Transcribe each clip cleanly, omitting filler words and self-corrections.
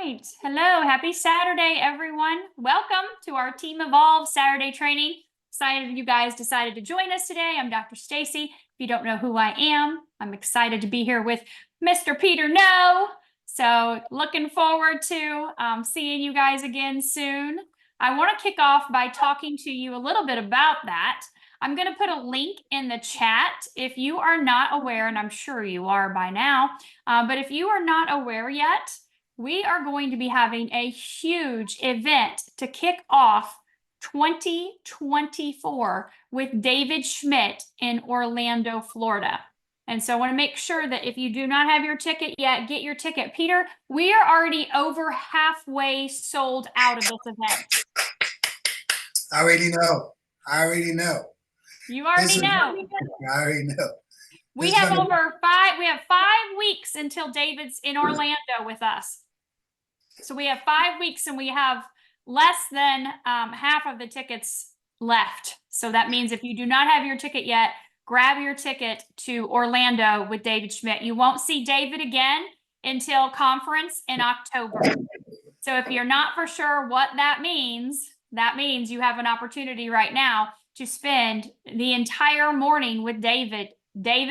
right. Hello. Happy Saturday, everyone. Welcome to our Team Evolve Saturday training. Excited you guys decided to join us today. I'm Dr. Staci. If you don't know who I am, I'm excited to be here with Mr. Peter No. So looking forward to seeing you guys again soon. I want to kick off by talking to you a little bit about that. I'm going to put a link in the chat if you are not aware, and I'm sure you are by now, but if you are not aware yet, we are going to be having a huge event to kick off 2024 with David Schmidt in Orlando, Florida. And so I want to make sure that if you do not have your ticket yet, get your ticket. Peter, we are already over halfway sold out of this event. I already know. You already know. I already know. We have 5 weeks until David's in Orlando with us. So we have 5 weeks and we have less than half of the tickets left. So that means if you do not have your ticket yet, grab your ticket to Orlando with David Schmidt. You won't see David again until conference in October. So if you're not for sure what that means you have an opportunity right now to spend the entire morning with David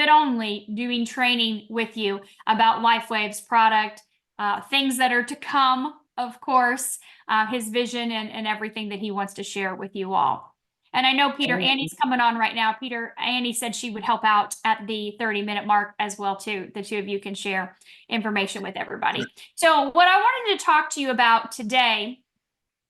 only, doing training with you about LifeWave's product, things that are to come, of course, his vision and everything that he wants to share with you all. And I know Peter, Annie's coming on right now. Annie said she would help out at the 30-minute mark as well, too. The two of you can share information with everybody. So what I wanted to talk to you about today,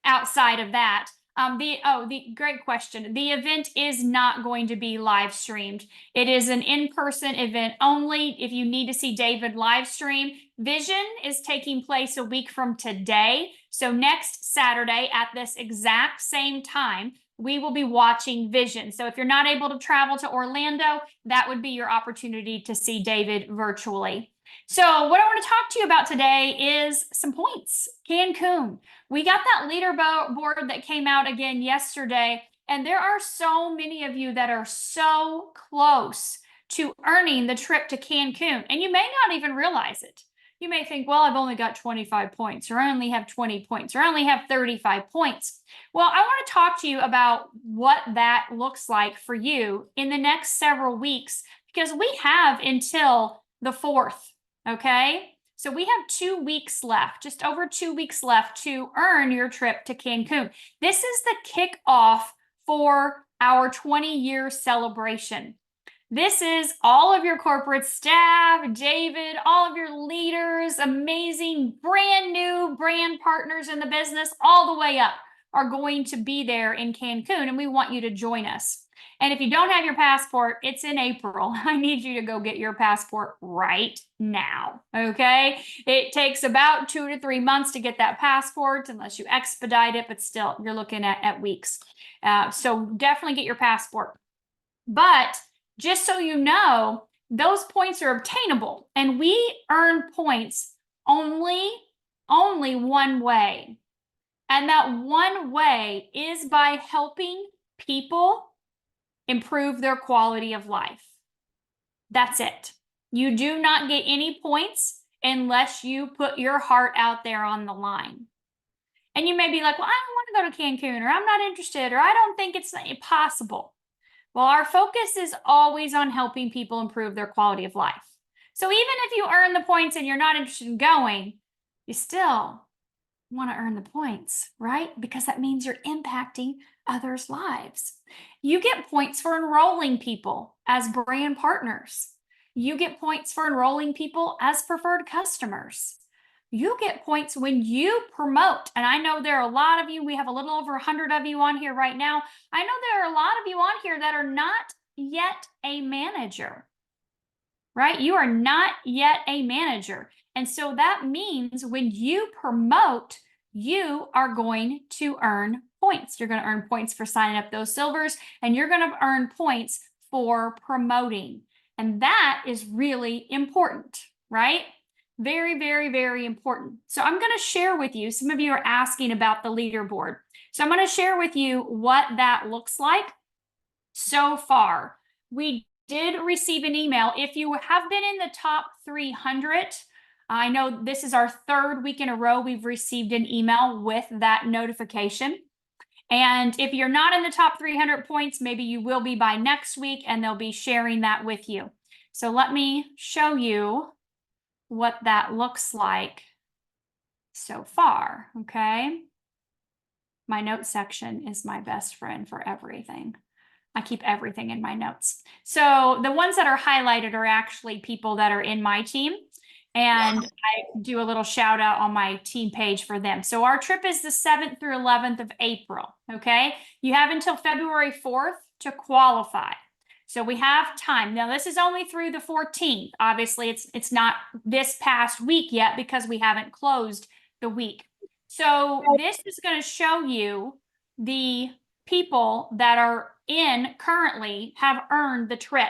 outside of that, the great question. The event is not going to be live streamed. It is an in-person event only. If you need to see David live stream, Vision is taking place a week from today. So next Saturday at this exact same time, we will be watching Vision. So if you're not able to travel to Orlando, that would be your opportunity to see David virtually. So what I want to talk to you about today is some points. Cancun. We got that leaderboard that came out again yesterday, and there are so many of you that are so close to earning the trip to Cancun, and you may not even realize it. You may think, well, I've only got 25 points, or I only have 20 points, or I only have 35 points. Well, I want to talk to you about what that looks like for you in the next several weeks, because we have until the 4th, okay? So we have 2 weeks left, just over 2 weeks left to earn your trip to Cancun. This is the kickoff for our 20-year celebration. This is all of your corporate staff, David, all of your leaders, amazing brand new brand partners in the business, all the way up, are going to be there in Cancun, and we want you to join us. And if you don't have your passport, it's in April. I need you to go get your passport right now, okay? It takes about 2 to 3 months to get that passport, unless you expedite it, but still, you're looking at weeks. So definitely get your passport. But just so you know, those points are obtainable, and we earn points only one way. And that one way is by helping people improve their quality of life. That's it. You do not get any points unless you put your heart out there on the line. And you may be like, well, I don't want to go to Cancun, or I'm not interested, or I don't think it's possible. Well, our focus is always on helping people improve their quality of life. So even if you earn the points and you're not interested in going, you still want to earn the points, right? Because that means you're impacting others' lives. You get points for enrolling people as brand partners. You get points for enrolling people as preferred customers. You get points when you promote. And I know there are a lot of you, we have a little over 100 of you on here right now. I know there are a lot of you on here that are not yet a manager, right? You are not yet a manager. And so that means when you promote, you are going to earn points. You're going to earn points for signing up those silvers, and you're going to earn points for promoting. And that is really important, right? Very, very, very important. So I'm going to share with you, some of you are asking about the leaderboard. So I'm going to share with you what that looks like so far. We did receive an email. If you have been in the top 300, I know this is our third week in a row we've received an email with that notification. And if you're not in the top 300 points, maybe you will be by next week, and they'll be sharing that with you. So let me show you what that looks like so far, okay? My notes section is my best friend for everything. I keep everything in my notes. So the ones that are highlighted are actually people that are in my team. And I do a little shout out on my team page for them. So our trip is the 7th through 11th of April, okay? You have until February 4th to qualify. So we have time. Now this is only through the 14th. Obviously it's not this past week yet because we haven't closed the week. So this is going to show you the people that are in currently have earned the trip.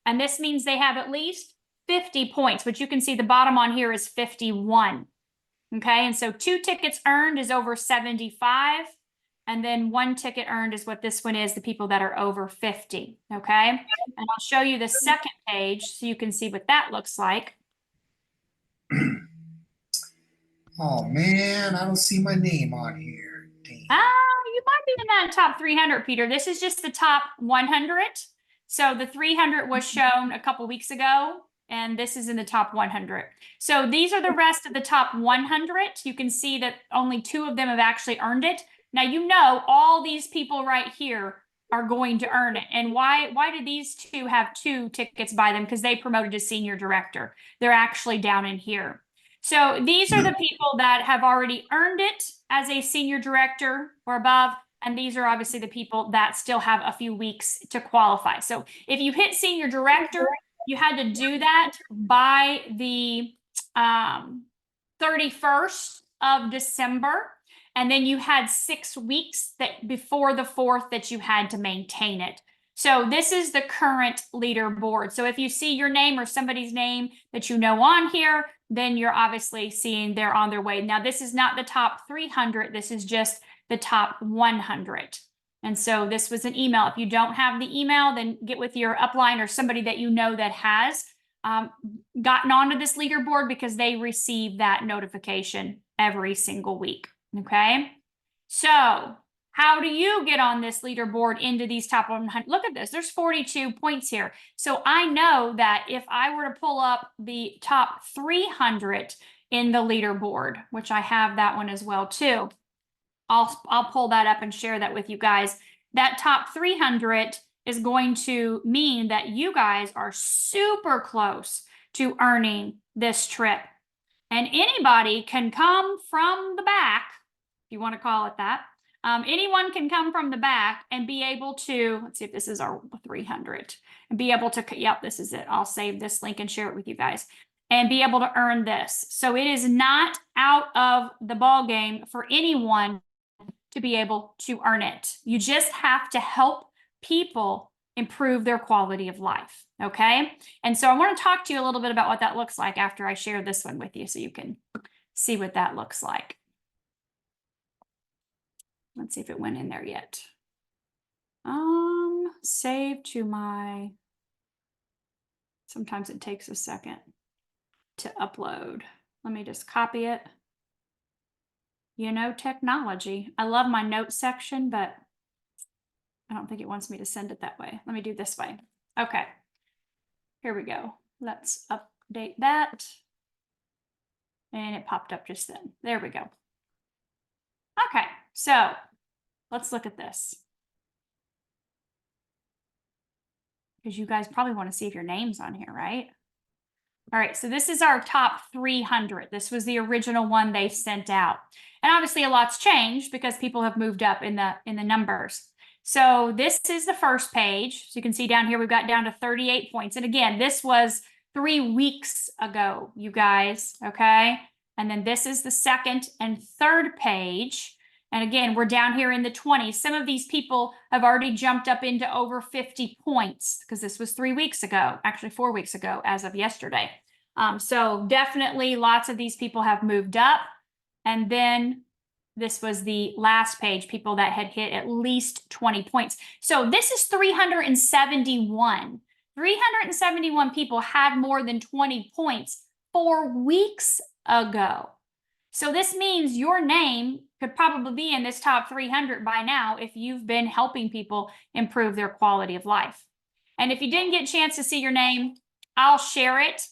And this means they have at least 50 points, which you can see the bottom on here is 51. Okay, and so 2 tickets earned is over 75. And then 1 ticket earned is what this one is, the people that are over 50. Okay, and I'll show you the second page so you can see what that looks like. Oh man, I don't see my name on here. Damn. You might be in that top 300, Peter. This is just the top 100. So the 300 was shown a couple weeks ago, and this is in the top 100. So these are the rest of the top 100. You can see that only 2 of them have actually earned it. Now, you know, all these people right here are going to earn it. And why do these 2 have 2 tickets by them? Because they promoted to senior director. They're actually down in here. So these are the people that have already earned it as a senior director or above. And these are obviously the people that still have a few weeks to qualify. So if you hit senior director, you had to do that by the 31st of December. And then you had 6 weeks that before the 4th that you had to maintain it. So this is the current leaderboard. So if you see your name or somebody's name that you know on here, then you're obviously seeing they're on their way. Now, this is not the top 300. This is just the top 100. And so this was an email. If you don't have the email, then get with your upline or somebody that you know that has gotten onto this leaderboard, because they receive that notification every single week. Okay. So how do you get on this leaderboard into these top 100? Look at this. There's 42 points here. So I know that if I were to pull up the top 300 in the leaderboard, which I have that one as well too, I'll pull that up and share that with you guys. That top 300 is going to mean that you guys are super close to earning this trip. And anybody can come from the back, if you want to call it that. Anyone can come from the back and be able to, let's see if this is our 300, and be able to, yep, this is it. I'll save this link and share it with you guys, and be able to earn this. So it is not out of the ball game for anyone to be able to earn it. You just have to help people improve their quality of life, okay? And so I want to talk to you a little bit about what that looks like after I share this one with you so you can see what that looks like. Let's see if it went in there yet. Save to my, sometimes it takes a second to upload. Let me just copy it. You know, technology. I love my notes section, but I don't think it wants me to send it that way. Let me do this way. Okay, here we go. Let's update that. And it popped up just then. There we go. Okay, so let's look at this, because you guys probably want to see if your name's on here, right? All right, so this is our top 300. This was the original one they sent out. And obviously a lot's changed because people have moved up in the numbers. So this is the first page. So you can see down here, we've got down to 38 points. And again, this was 3 weeks ago, you guys, okay? And then this is the second and third page. And again, we're down here in the 20s. Some of these people have already jumped up into over 50 points because this was 3 weeks ago, actually 4 weeks ago as of yesterday. So definitely lots of these people have moved up. And then this was the last page, people that had hit at least 20 points. So this is 371. 371 people had more than 20 points 4 weeks ago. So this means your name could probably be in this top 300 by now if you've been helping people improve their quality of life. And if you didn't get a chance to see your name, I'll share it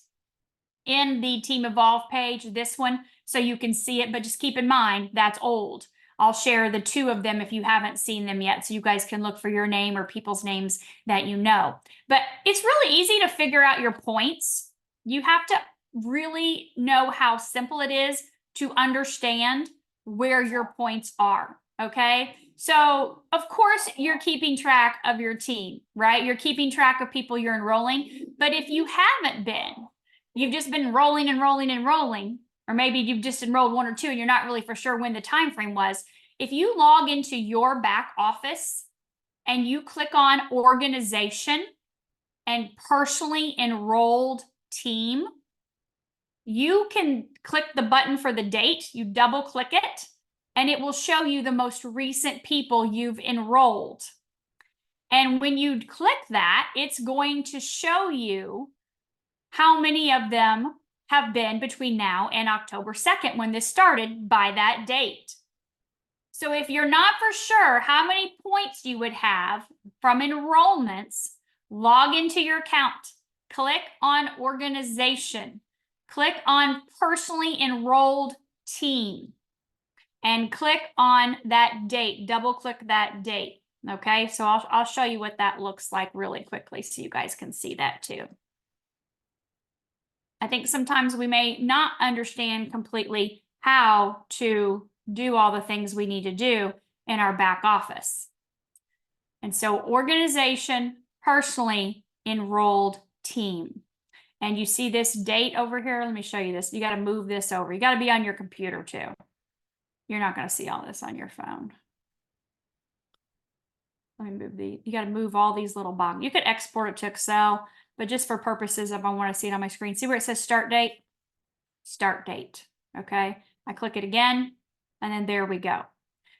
in the Team Evolve page, this one, so you can see it, but just keep in mind, that's old. I'll share the 2 of them if you haven't seen them yet, so you guys can look for your name or people's names that you know. But it's really easy to figure out your points. You have to really know how simple it is to understand where your points are, okay? So, of course, you're keeping track of your team, right? You're keeping track of people you're enrolling, but if you haven't been, you've just been rolling and rolling and rolling, or maybe you've just enrolled 1 or 2 and you're not really for sure when the time frame was. If you log into your back office and you click on organization and personally enrolled team, you can click the button for the date, you double click it, and it will show you the most recent people you've enrolled. And when you click that, it's going to show you how many of them have been between now and October 2nd when this started by that date. So if you're not for sure how many points you would have from enrollments, log into your account, click on organization, click on personally enrolled team, and click on that date, double click that date. Okay, so I'll show you what that looks like really quickly so you guys can see that too. I think sometimes we may not understand completely how to do all the things we need to do in our back office. And so organization, personally enrolled team. And you see this date over here. Let me show you this. You got to move this over. You got to be on your computer too. You're not going to see all this on your phone. Let me move you got to move all these little boxes. You could export it to Excel, but just for purposes of I want to see it on my screen. See where it says start date? Start date. Okay. I click it again, and then there we go.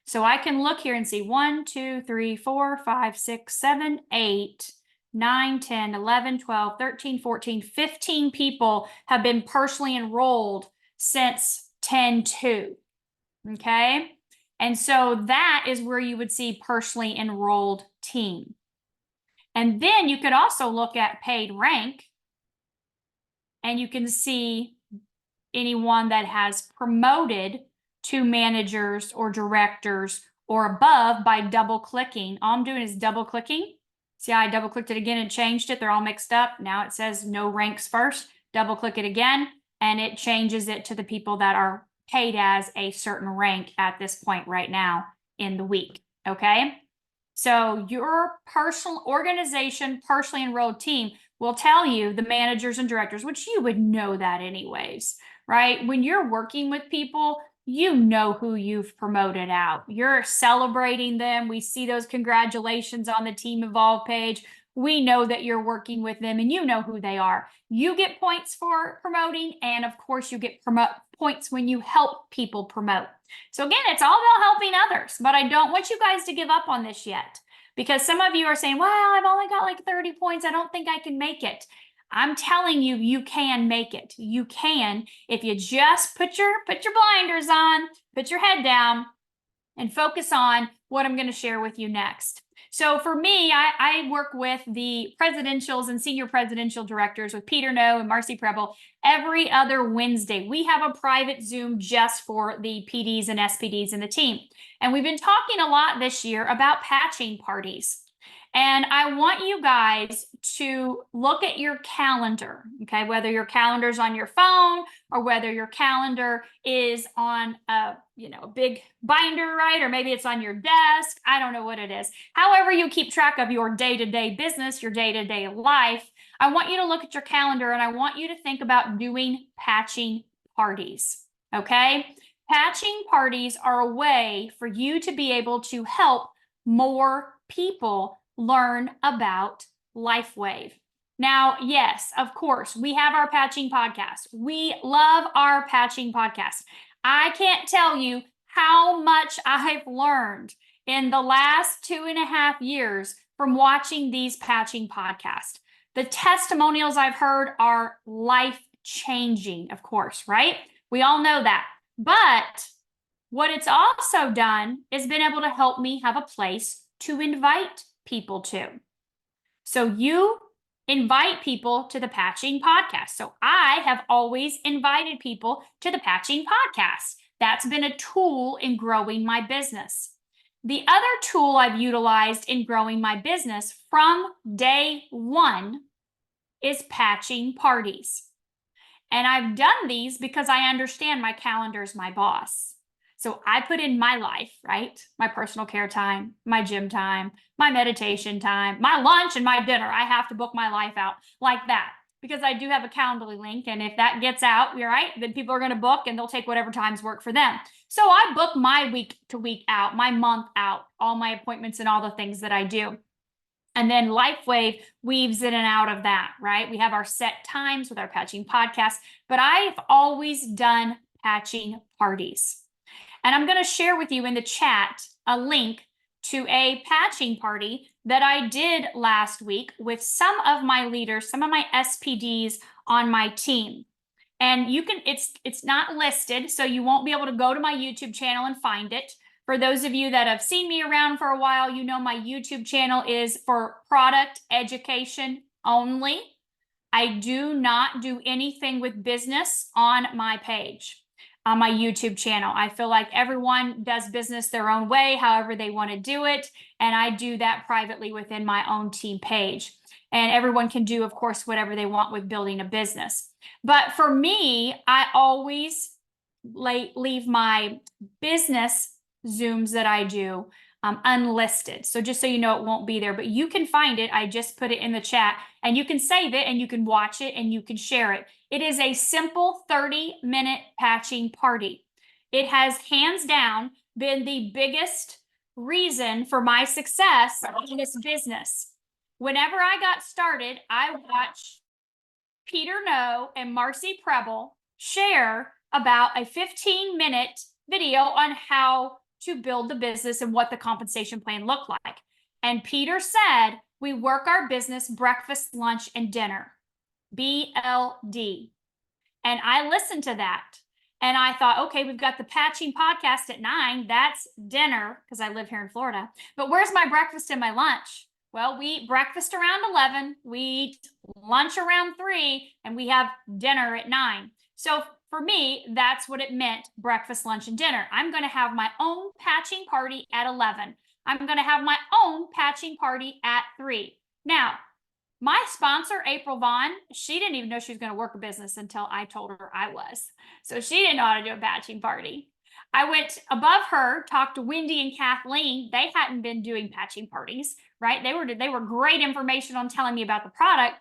So I can look here and see 1, 2, 3, 4, 5, 6, 7, 8, 9, 10, 11, 12, 13, 14, 15 people have been personally enrolled since 10/2. Okay. And so that is where you would see personally enrolled team. And then you could also look at paid rank, and you can see anyone that has promoted to managers or directors or above by double clicking. All I'm doing is double clicking. See how I double clicked it again and changed it? They're all mixed up. Now it says no ranks first. Double click it again, and it changes it to the people that are paid as a certain rank at this point right now in the week. Okay. So your personal organization, personally enrolled team will tell you the managers and directors, which you would know that anyways, right? When you're working with people, you know who you've promoted out. You're celebrating them. We see those congratulations on the Team Evolve page. We know that you're working with them and you know who they are. You get points for promoting, and of course you get points when you help people promote. So again, it's all about helping others, but I don't want you guys to give up on this yet, because some of you are saying, well, I've only got like 30 points. I don't think I can make it. I'm telling you, you can make it. You can, if you just put your blinders on, put your head down, and focus on what I'm going to share with you next. So for me, I work with the presidentials and senior presidential directors with Peter No and Marcy Preble every other Wednesday. We have a private Zoom just for the PDs and SPDs in the team. And we've been talking a lot this year about patching parties. And I want you guys to look at your calendar, okay? Whether your calendar's on your phone or whether your calendar is on a big binder, right? Or maybe it's on your desk. I don't know what it is. However you keep track of your day-to-day business, your day-to-day life, I want you to look at your calendar and I want you to think about doing patching parties, okay? Patching parties are a way for you to be able to help more people learn about LifeWave. Now, yes, of course, we have our patching podcast. We love our patching podcast. I can't tell you how much I've learned in the last 2.5 years from watching these patching podcasts. The testimonials I've heard are life changing, of course, right? We all know that. But what it's also done is been able to help me have a place to invite people to. So you invite people to the Patching Podcast. So I have always invited people to the Patching Podcast. That's been a tool in growing my business. The other tool I've utilized in growing my business from day one is patching parties. And I've done these because I understand my calendar is my boss. So I put in my life, right? My personal care time, my gym time, my meditation time, my lunch and my dinner. I have to book my life out like that because I do have a Calendly link. And if that gets out, right, then people are going to book and they'll take whatever times work for them. So I book my week to week out, my month out, all my appointments and all the things that I do. And then LifeWave weaves in and out of that, right? We have our set times with our patching podcast, but I've always done patching parties. And I'm going to share with you in the chat a link to a patching party that I did last week with some of my leaders, some of my SPDs on my team. And you can, it's not listed, so you won't be able to go to my YouTube channel and find it. For those of you that have seen me around for a while, you know my YouTube channel is for product education only. I do not do anything with business on my page, on my YouTube channel. I feel like everyone does business their own way, however they want to do it. And I do that privately within my own team page. And everyone can do, of course, whatever they want with building a business. But for me, I always leave my business Zooms that I do unlisted. So just so you know, it won't be there, but you can find it. I just put it in the chat and you can save it and you can watch it and you can share it. It is a simple 30-minute patching party. It has hands down been the biggest reason for my success in this business. Whenever I got started, I watched Peter No and Marcy Preble share about a 15-minute video on how to build the business and what the compensation plan looked like. And Peter said, we work our business breakfast, lunch, and dinner, BLD. And I listened to that. And I thought, okay, we've got the patching podcast at 9. That's dinner because I live here in Florida. But where's my breakfast and my lunch? Well, we eat breakfast around 11, we eat lunch around 3, and we have dinner at 9. So for me, that's what it meant, breakfast, lunch, and dinner. I'm going to have my own patching party at 11. I'm going to have my own patching party at 3. Now, my sponsor, April Vaughn, she didn't even know she was going to work a business until I told her I was. So she didn't know how to do a patching party. I went above her, talked to Wendy and Kathleen. They hadn't been doing patching parties, right? They were great information on telling me about the product,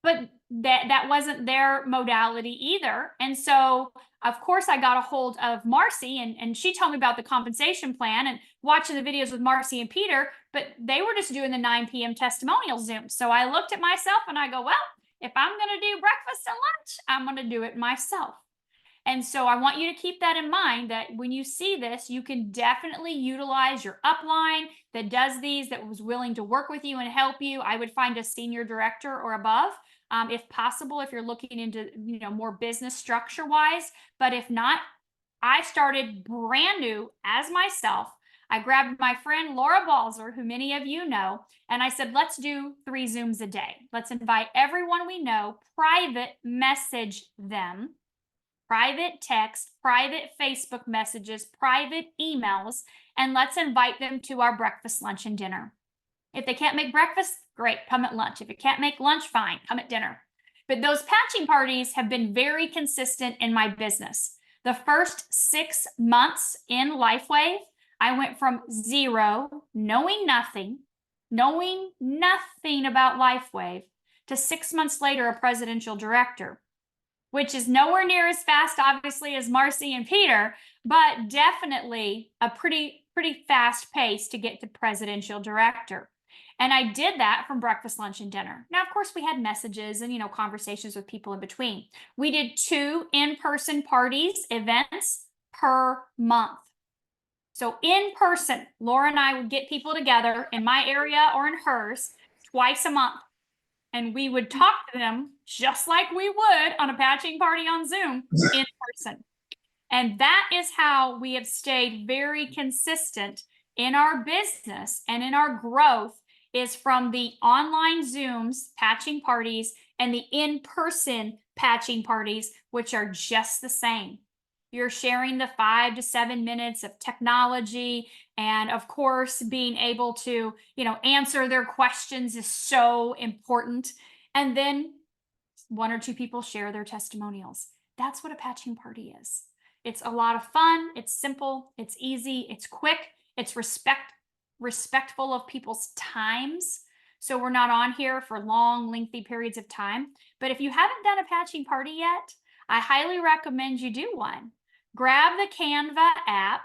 but that wasn't their modality either. And so, of course, I got a hold of Marcy and she told me about the compensation plan and watching the videos with Marcy and Peter, but they were just doing the 9 p.m. testimonial Zoom. So I looked at myself and I go, well, if I'm going to do breakfast and lunch, I'm going to do it myself. And so I want you to keep that in mind that when you see this, you can definitely utilize your upline that does these, that was willing to work with you and help you. I would find a senior director or above, if possible, if you're looking into, more business structure wise. But if not, I started brand new as myself. I grabbed my friend Laura Balzer, who many of you know, and I said, let's do 3 Zooms a day. Let's invite everyone we know, private message them. Private text, private Facebook messages, private emails, and let's invite them to our breakfast, lunch, and dinner. If they can't make breakfast, great, come at lunch. If you can't make lunch, fine, come at dinner. But those patching parties have been very consistent in my business. The first 6 months in LifeWave, I went from 0, knowing nothing about LifeWave, to 6 months later, a presidential director, which is nowhere near as fast, obviously, as Marcy and Peter, but definitely a pretty fast pace to get to presidential director. And I did that from breakfast, lunch, and dinner. Now, of course, we had messages and, conversations with people in between. We did 2 in-person parties, events per month. So in person, Laura and I would get people together in my area or in hers twice a month. and we would talk to them just like we would on a patching party on Zoom in person. And that is how we have stayed very consistent in our business and in our growth, is from the online Zooms, patching parties, and the in-person patching parties, which are just the same. You're sharing the 5 to 7 minutes of technology, and of course, being able to, answer their questions is so important. And then 1 or 2 people share their testimonials. That's what a patching party is. It's a lot of fun. It's simple. It's easy. It's quick. It's respectful of people's times. So we're not on here for long, lengthy periods of time. But if you haven't done a patching party yet, I highly recommend you do one. Grab the Canva app,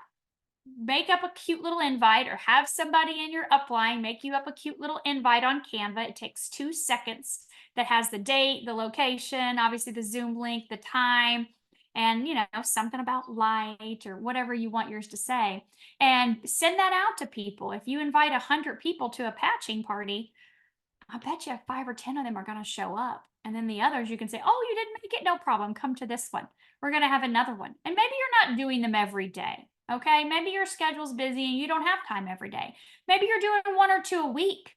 make up a cute little invite, or have somebody in your upline make you up a cute little invite on Canva. It takes 2 seconds. That has the date, the location, obviously the Zoom link, the time, and something about light or whatever you want yours to say, and send that out to people. If you invite 100 people to a patching party, I bet you 5 or 10 of them are going to show up. And then the others, you can say, oh, you didn't make it, no problem, come to this one. We're going to have another one. And maybe you're not doing them every day. Okay, maybe your schedule's busy and you don't have time every day. Maybe you're doing 1 or 2 a week.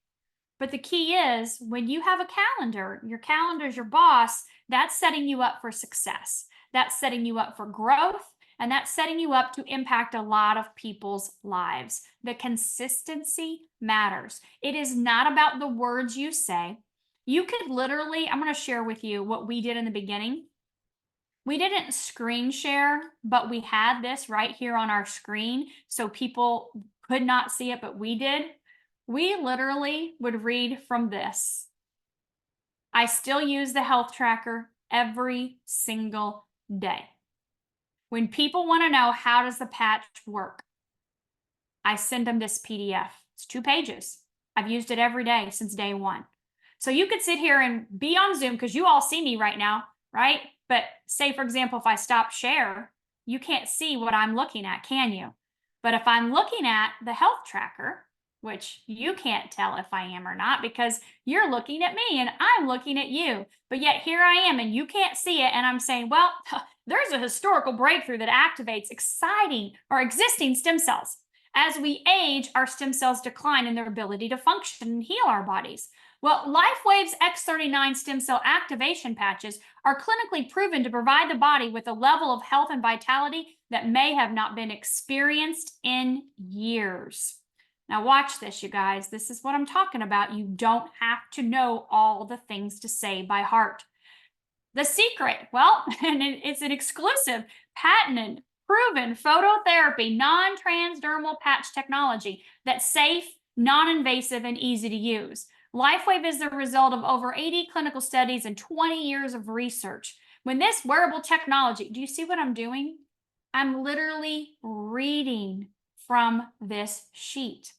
But the key is, when you have a calendar, your calendar's your boss, that's setting you up for success. That's setting you up for growth, and that's setting you up to impact a lot of people's lives. The consistency matters. It is not about the words you say. You could literally, I'm going to share with you what we did in the beginning. We didn't screen share, but we had this right here on our screen, so people could not see it, but we did. We literally would read from this. I still use the health tracker every single day. When people want to know how does the patch work, I send them this PDF. It's 2 pages. I've used it every day since day 1. So you could sit here and be on Zoom, because you all see me right now, right? But say, for example, if I stop share, you can't see what I'm looking at, can you? But if I'm looking at the health tracker, which you can't tell if I am or not, because you're looking at me and I'm looking at you. But yet here I am and you can't see it. And I'm saying, well, there's a historical breakthrough that activates exciting or existing stem cells. As we age, our stem cells decline in their ability to function and heal our bodies. Well, LifeWave's X39 stem cell activation patches are clinically proven to provide the body with a level of health and vitality that may have not been experienced in years. Now watch this, you guys. This is what I'm talking about. You don't have to know all the things to say by heart. The secret, well, and it's an exclusive, patented, proven phototherapy, non-transdermal patch technology that's safe, non-invasive, and easy to use. LifeWave is the result of over 80 clinical studies and 20 years of research. When this wearable technology, do you see what I'm doing? I'm literally reading from this sheet.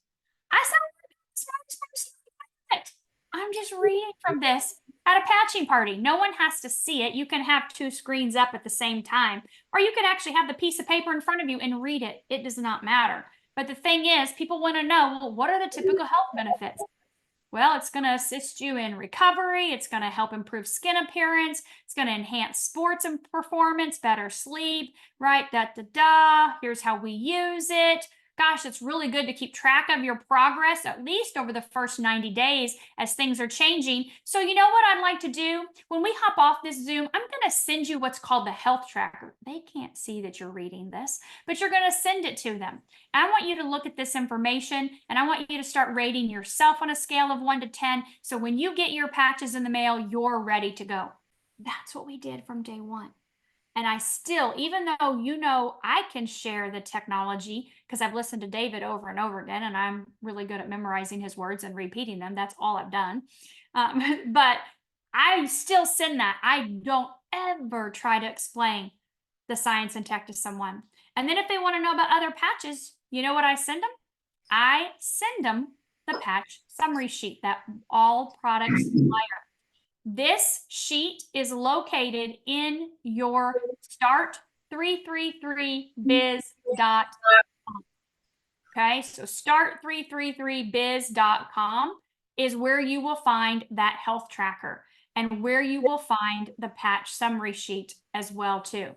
I sound like the smartest person on the planet. I'm just reading from this at a patching party. No one has to see it. You can have 2 screens up at the same time, or you can actually have the piece of paper in front of you and read it. It does not matter. But the thing is, people want to know, well, what are the typical health benefits? Well, it's going to assist you in recovery. It's going to help improve skin appearance. It's going to enhance sports and performance, better sleep, right? Here's how we use it. Gosh, it's really good to keep track of your progress, at least over the first 90 days as things are changing. So you know what I'd like to do? When we hop off this Zoom, I'm going to send you what's called the health tracker. They can't see that you're reading this, but you're going to send it to them. I want you to look at this information, and I want you to start rating yourself on a scale of 1 to 10. So when you get your patches in the mail, you're ready to go. That's what we did from day 1. And I still, even though I can share the technology, because I've listened to David over and over again, and I'm really good at memorizing his words and repeating them. That's all I've done. But I still send that. I don't ever try to explain the science and tech to someone. And then if they want to know about other patches, you know what I send them? I send them the patch summary sheet that all products require. This sheet is located in your start333biz.com. Okay, so start333biz.com. is where you will find that health tracker and where you will find the patch summary sheet as well too.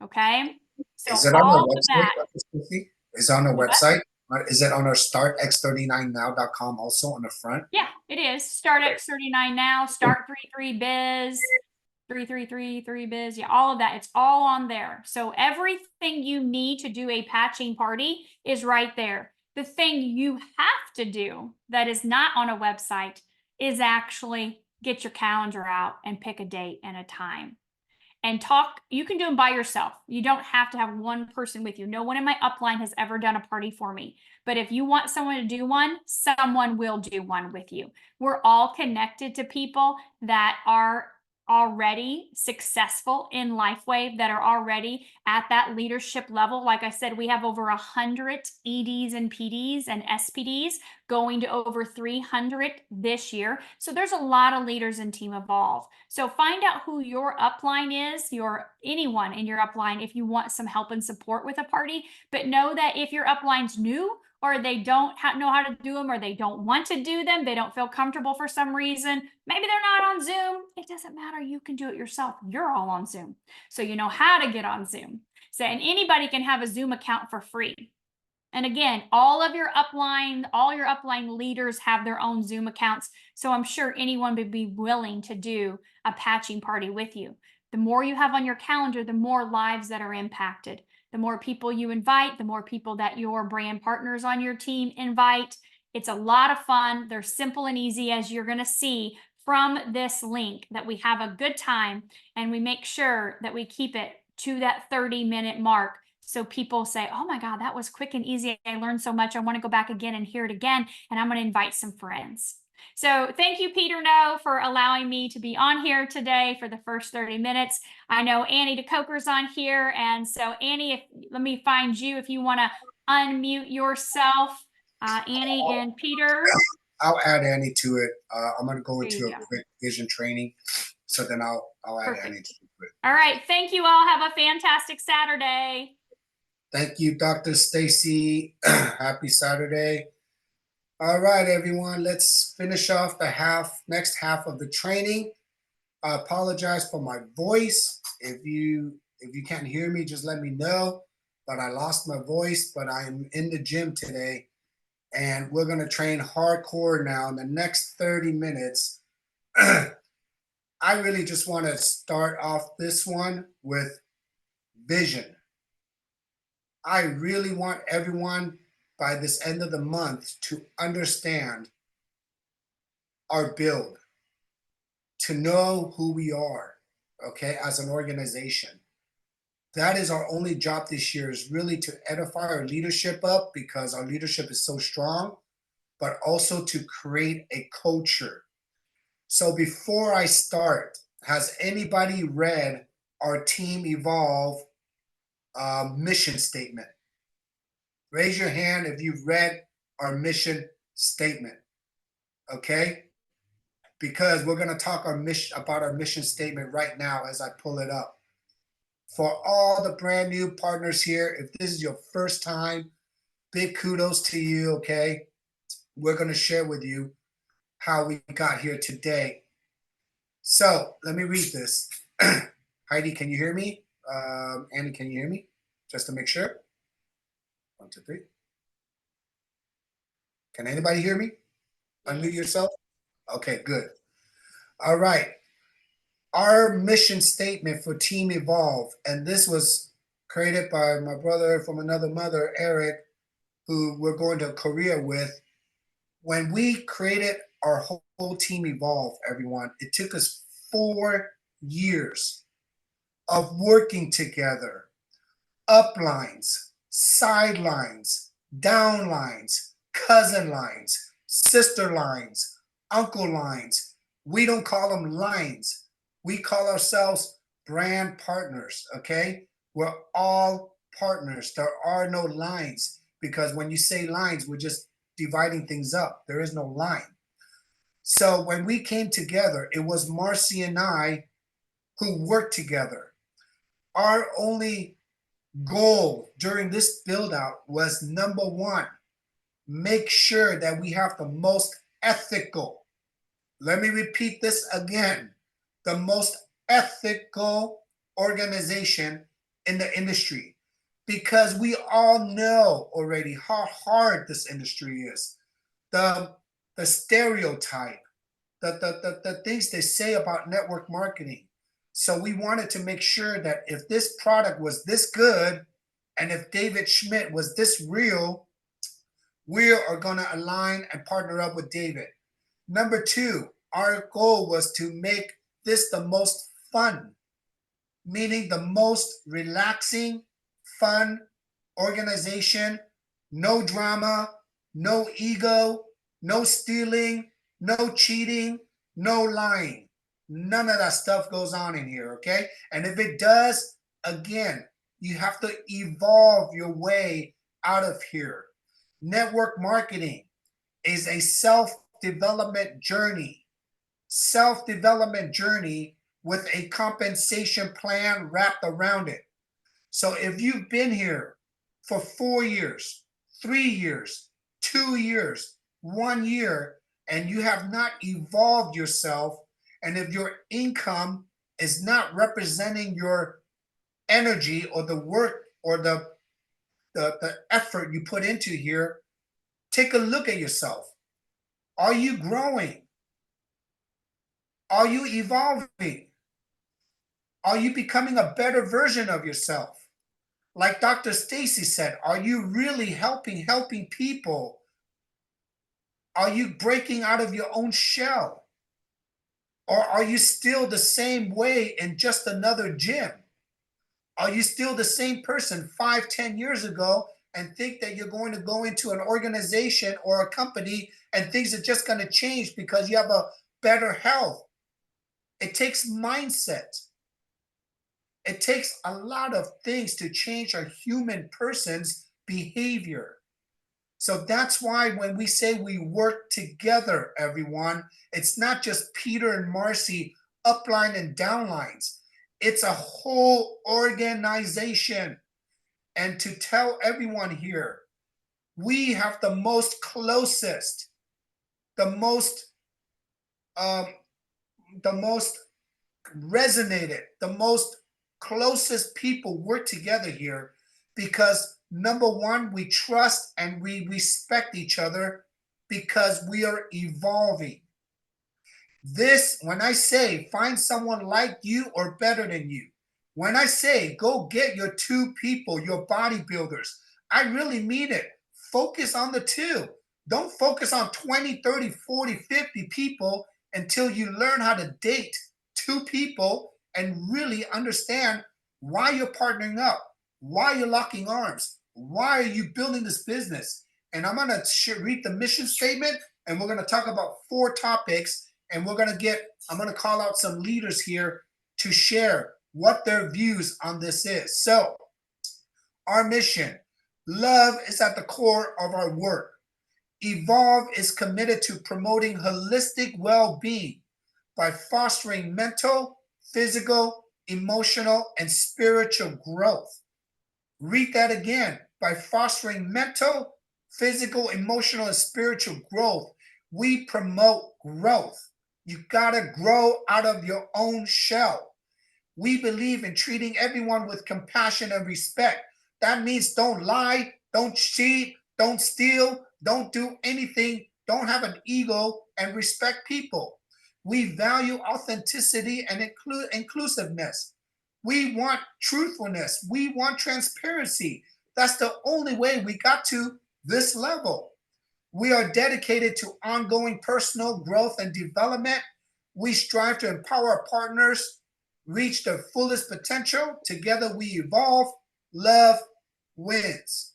Okay? So Is it on all our of website, that. Dr. Stacy? Is it on our What? website? Is it on our startx39now.com also on the front? Yeah, it is. Start X39 now, start 33biz, 3333biz. Yeah, all of that. It's all on there. So everything you need to do a patching party is right there. The thing you have to do that is not on a website is actually get your calendar out and pick a date and a time and talk. You can do them by yourself. You don't have to have one person with you. No one in my upline has ever done a party for me. But if you want someone to do one, someone will do one with you. We're all connected to people that are already successful in LifeWave, that are already at that leadership level. Like I said, we have over 100 EDs and PDs and SPDs, going to over 300 this year. So there's a lot of leaders in Team Evolve. So find out who your upline is, anyone in your upline, if you want some help and support with a party. But know that if your upline's new, or they don't know how to do them, or they don't want to do them, they don't feel comfortable for some reason, maybe they're not on Zoom, it doesn't matter. You can do it yourself. You're all on Zoom. So you know how to get on Zoom. So, and anybody can have a Zoom account for free. And again, all your upline leaders have their own Zoom accounts. So I'm sure anyone would be willing to do a patching party with you. The more you have on your calendar, the more lives that are impacted. The more people you invite, the more people that your brand partners on your team invite. It's a lot of fun. They're simple and easy, as you're going to see from this link, that we have a good time and we make sure that we keep it to that 30-minute mark. So people say, oh my God, that was quick and easy. I learned so much. I want to go back again and hear it again. And I'm going to invite some friends. So thank you, Peter No, for allowing me to be on here today for the first 30 minutes. I know Annie Dekoker's on here. And so Annie, let me find you if you want to unmute yourself. Annie and Peter. I'll add Annie to it. I'm going to go There into you a go. quick vision training. So then I'll add Perfect. Annie to it. All right. Thank you all. Have a fantastic Saturday. Thank you, Dr. Stacy. Happy Saturday. All right, everyone, let's finish off the next half of the training. I apologize for my voice. If you can't hear me, just let me know. But I lost my voice, but I'm in the gym today. And we're going to train hardcore now in the next 30 minutes. I really just want to start off this one with vision. I really want everyone by this end of the month to understand our build, to know who we are, okay, as an organization. That is our only job this year, is really to edify our leadership up, because our leadership is so strong, but also to create a culture. So before I start, has anybody read our Team Evolve mission statement? Raise your hand if you've read our mission statement, okay? Because we're going to talk about our mission statement right now as I pull it up. For all the brand new partners here, if this is your first time, big kudos to you, okay? We're going to share with you how we got here today. So let me read this. Heidi, can you hear me? Annie, can you hear me? Just to make sure. 1, 2, 3. Can anybody hear me? Unmute yourself. Okay, good. All right. Our mission statement for Team Evolve, and this was created by my brother from another mother, Eric, who we're going to Korea with. When we created our whole Team Evolve, everyone, it took us 4 years of working together. Uplines, sidelines, downlines, cousin lines, sister lines, uncle lines. We don't call them lines. We call ourselves brand partners, okay? We're all partners. There are no lines, because when you say lines, we're just dividing things up. There is no line. So when we came together, it was Marcy and I who worked together. Our only goal during this build out was, number one, make sure that we have the most ethical Let me repeat this again. The most ethical organization in the industry, because we all know already how hard this industry is. The stereotype, the things they say about network marketing. So we wanted to make sure that if this product was this good, and if David Schmidt was this real, we are going to align and partner up with David. Number two, our goal was to make this the most fun, meaning the most relaxing, fun organization. No drama, no ego, no stealing, no cheating, no lying. None of that stuff goes on in here, okay? And if it does, again, you have to evolve your way out of here. Network marketing is a self-development journey. Self-development journey with a compensation plan wrapped around it. So if you've been here for 4 years, 3 years, 2 years, 1 year, and you have not evolved yourself, and if your income is not representing your energy or the work or the effort you put into here, take a look at yourself. Are you growing? Are you evolving? Are you becoming a better version of yourself? Like Dr. Staci said, are you really helping people? Are you breaking out of your own shell? Or are you still the same way in just another gym? Are you still the same person 5, 10 years ago and think that you're going to go into an organization or a company and things are just going to change because you have a better health? It takes mindset. It takes a lot of things to change a human person's behavior. So that's why when we say we work together, everyone, it's not just Peter and Marcy upline and downlines. It's a whole organization. And to tell everyone here, we have the most closest, the most resonated, the most closest people work together here because number one, we trust and we respect each other because we are evolving. This, when I say find someone like you or better than you, when I say go get your 2 people, your bodybuilders, I really mean it. Focus on the 2. Don't focus on 20, 30, 40, 50 people until you learn how to date 2 people and really understand why you're partnering up, why you're locking arms, why are you building this business. And I'm going to read the mission statement, and we're going to talk about 4 topics, and I'm going to call out some leaders here to share what their views on this is. So, our mission: love is at the core of our work. Evolve is committed to promoting holistic well-being by fostering mental, physical, emotional, and spiritual growth. Read that again. By fostering mental, physical, emotional, and spiritual growth, we promote growth. You gotta grow out of your own shell. We believe in treating everyone with compassion and respect. That means don't lie, don't cheat, don't steal, don't do anything, don't have an ego, and respect people. We value authenticity and inclusiveness. We want truthfulness. We want transparency. That's the only way we got to this level. We are dedicated to ongoing personal growth and development. We strive to empower our partners, reach their fullest potential. Together we evolve. Love wins.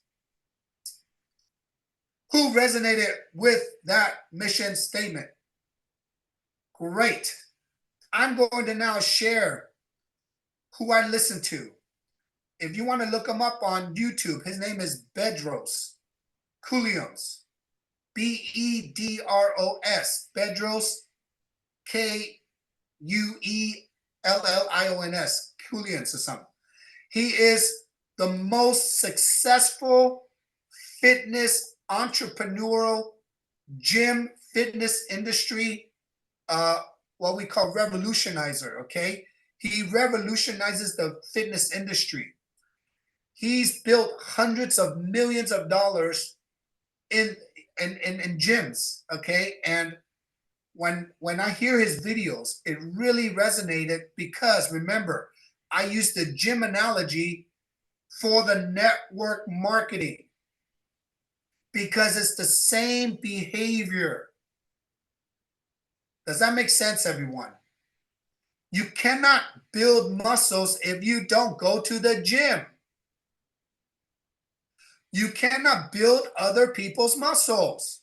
Who resonated with that mission statement? Great. I'm going to now share who I listen to. If you want to look him up on YouTube, his name is Bedros Koulios. Bedros. Bedros, Kuellions, Koulios or something. He is the most successful fitness entrepreneurial gym fitness industry what we call revolutionizer, okay? He revolutionizes the fitness industry. He's built hundreds of millions of dollars in gyms, okay? And when I hear his videos, it really resonated because remember, I used the gym analogy for the network marketing because it's the same behavior. Does that make sense, everyone? You cannot build muscles if you don't go to the gym. You cannot build other people's muscles.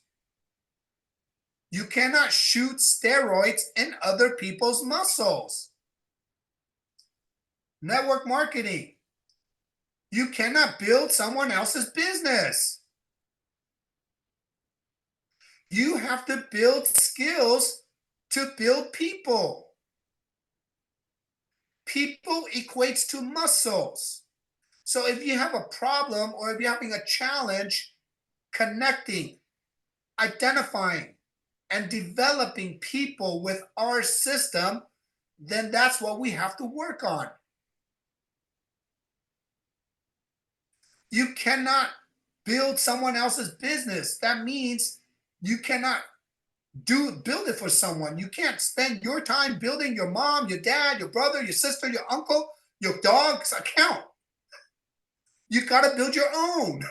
You cannot shoot steroids in other people's muscles. Network marketing. You cannot build someone else's business. You have to build skills to build people. People equates to muscles. So if you have a problem or if you're having a challenge, connecting, identifying, and developing people with our system, then that's what we have to work on. You cannot build someone else's business. That means you cannot build it for someone. You can't spend your time building your mom, your dad, your brother, your sister, your uncle, your dog's account. You got to build your own.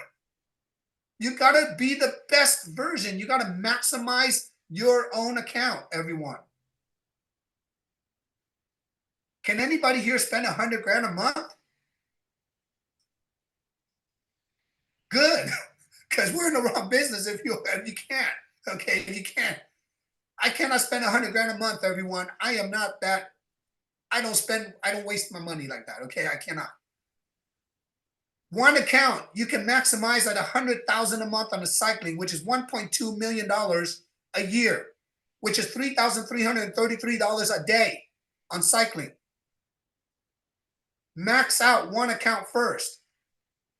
You got to be the best version. You got to maximize your own account, everyone. Can anybody here spend $100 grand a month? Good, because we're in the wrong business if you can't. Okay, if you can't. I cannot spend $100 grand a month, everyone. I am not that. I don't waste my money like that. Okay, I cannot. One account you can maximize at $100,000 a month on the cycling, which is $1.2 million a year, which is $3,333 a day on cycling. Max out one account first.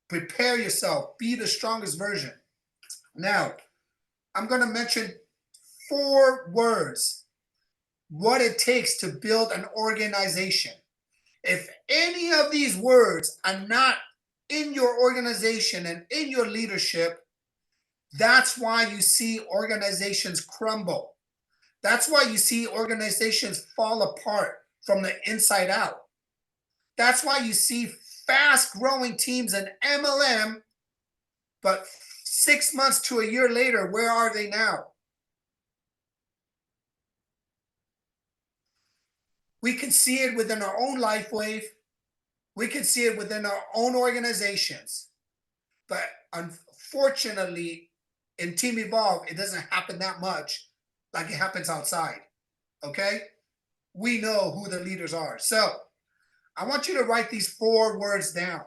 Prepare yourself. Be the strongest version. Now, I'm going to mention 4 words, what it takes to build an organization. If any of these words are not in your organization and in your leadership, that's why you see organizations crumble. That's why you see organizations fall apart from the inside out. That's why you see fast growing teams in MLM, but 6 months to a year later, where are they now? We can see it within our own life wave. We can see it within our own organizations. But unfortunately, in Team Evolve, it doesn't happen that much like it happens outside. Okay? We know who the leaders are. So I want you to write these 4 words down.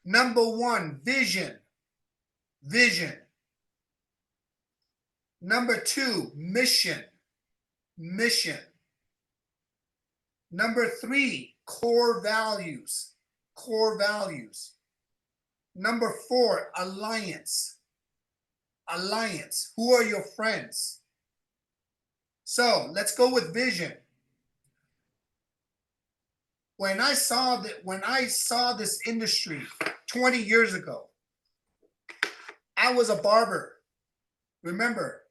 Number 1, vision. Vision. Number 2, mission. Mission. Number 3, core values. Core values. Number 4, alliance. Alliance. Who are your friends? So let's go with vision. When I saw this industry 20 years ago, I was a barber. Remember,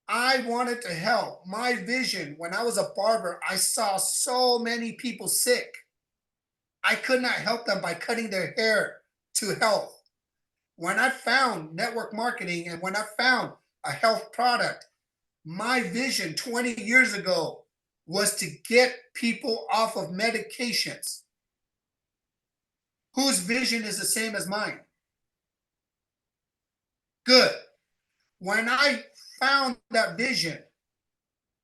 I wanted to help. My vision, when I was a barber, I saw so many people sick. I could not help them by cutting their hair to health. When I found network marketing and when I found a health product, my vision 20 years ago was to get people off of medications. Whose vision is the same as mine? Good. When I found that vision,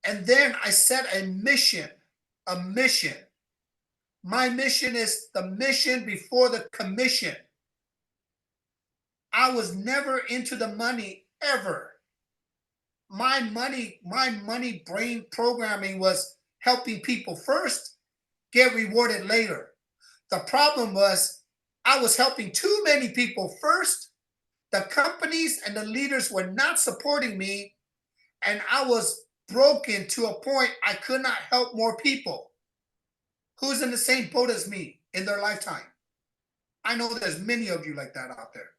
and then I set a mission. My mission is the mission before the commission. I was never into the money ever. My money brain programming was helping people first, get rewarded later. The problem was I was helping too many people first. The companies and the leaders were not supporting me, and I was broken to a point I could not help more people. Who's in the same boat as me in their lifetime? I know there's many of you like that out there.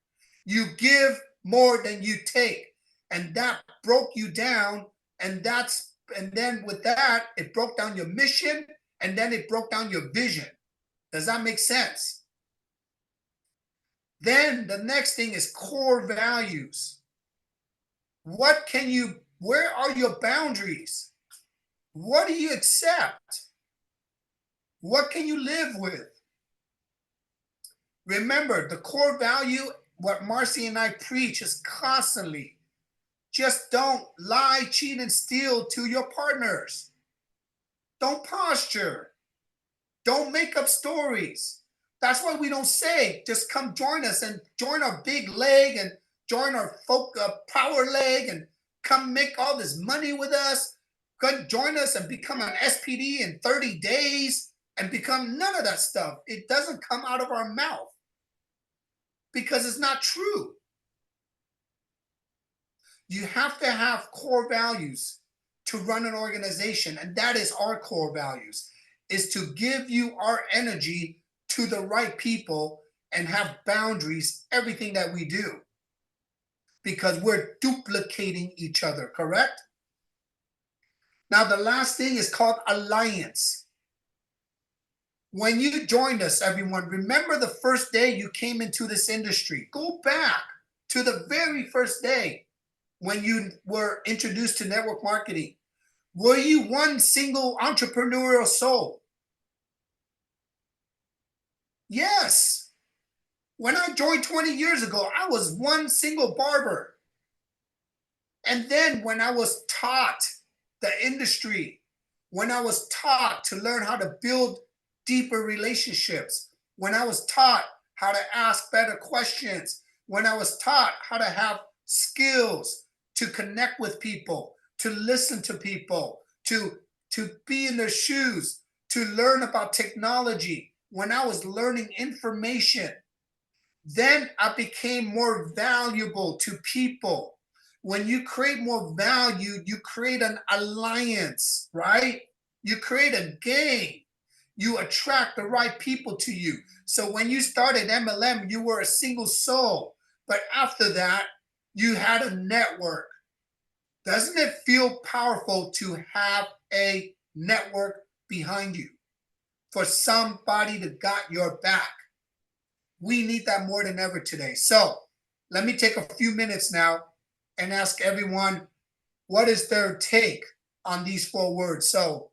You give more than you take, and that broke you down, and then with that, it broke down your mission, and then it broke down your vision. Does that make sense? Then the next thing is core values. Where are your boundaries? What do you accept? What can you live with? Remember, the core value, what Marcy and I preach is constantly, just don't lie, cheat, and steal to your partners. Don't posture. Don't make up stories. That's why we don't say, just come join us and join our big leg and join our power leg and come make all this money with us. Come join us and become an SPD in 30 days and become none of that stuff. It doesn't come out of our mouth because it's not true. You have to have core values to run an organization, and that is our core values, is to give you our energy to the right people and have boundaries, everything that we do, because we're duplicating each other, correct? Now, the last thing is called alliance. When you joined us, everyone, remember the first day you came into this industry. Go back to the very first day when you were introduced to network marketing. Were you one single entrepreneurial soul? Yes. When I joined 20 years ago, I was one single barber. And then when I was taught the industry, when I was taught to learn how to build deeper relationships, when I was taught how to ask better questions, when I was taught how to have skills to connect with people, to listen to people, to be in their shoes, to learn about technology, when I was learning information, then I became more valuable to people. When you create more value, you create an alliance, right? You create a game. You attract the right people to you. So when you started MLM, you were a single soul. But after that, you had a network. Doesn't it feel powerful to have a network behind you? For somebody that got your back. We need that more than ever today. So let me take a few minutes now and ask everyone, what is their take on these 4 words? So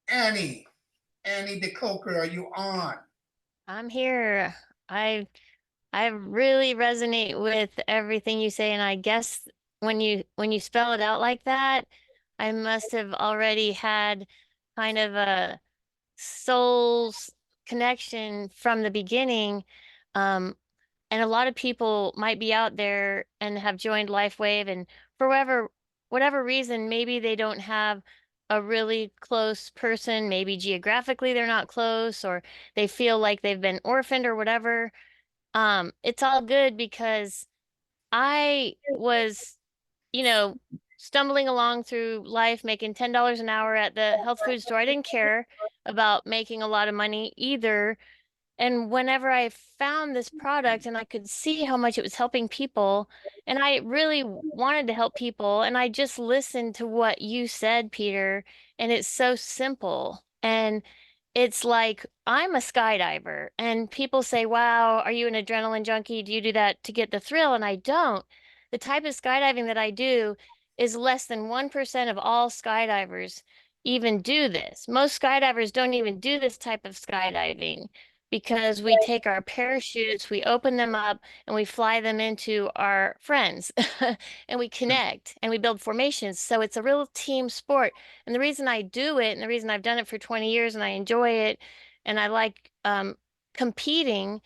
Annie Dekoker, are you on? I'm here. I really resonate with everything you say, and I guess when you spell it out like that, I must have already had kind of a soul's connection from the beginning. And a lot of people might be out there and have joined LifeWave, and for whatever reason, maybe they don't have a really close person, maybe geographically they're not close, or they feel like they've been orphaned or whatever. It's all good because I was, you know, stumbling along through life making $10 an hour at the health food store. I didn't care about making a lot of money either. And whenever I found this product and I could see how much it was helping people, and I really wanted to help people, and I just listened to what you said, Peter, and it's so simple. And it's like, I'm a skydiver, and people say, wow, are you an adrenaline junkie? Do you do that to get the thrill? And I don't. The type of skydiving that I do is less than 1% of all skydivers even do this. Most skydivers don't even do this type of skydiving because we take our parachutes, we open them up, and we fly them into our friends and we connect and we build formations. So it's a real team sport. And the reason I do it and the reason I've done it for 20 years and I enjoy it and I like competing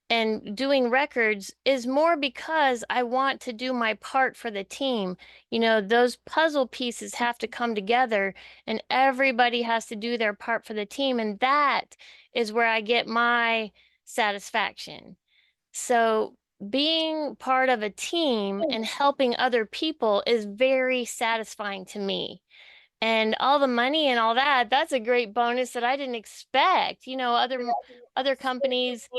and doing records is more because I want to do my part for the team. You know, those puzzle pieces have to come together and everybody has to do their part for the team. And that is where I get my satisfaction. So being part of a team and helping other people is very satisfying to me. And all the money and all that, that's a great bonus that I didn't expect. You know, other companies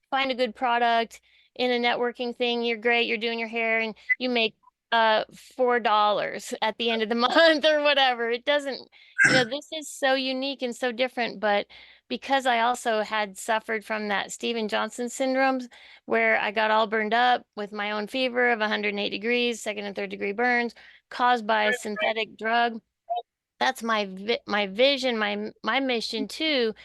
find a good product in a networking thing, you're great, you're doing your hair and you make $4 at the end of the month or whatever. It doesn't, you know, this is so unique and so different, but because I also had suffered from that Steven Johnson syndrome where I got all burned up with my own fever of 108 degrees, second and third degree burns caused by a synthetic drug. That's my vision, my mission too,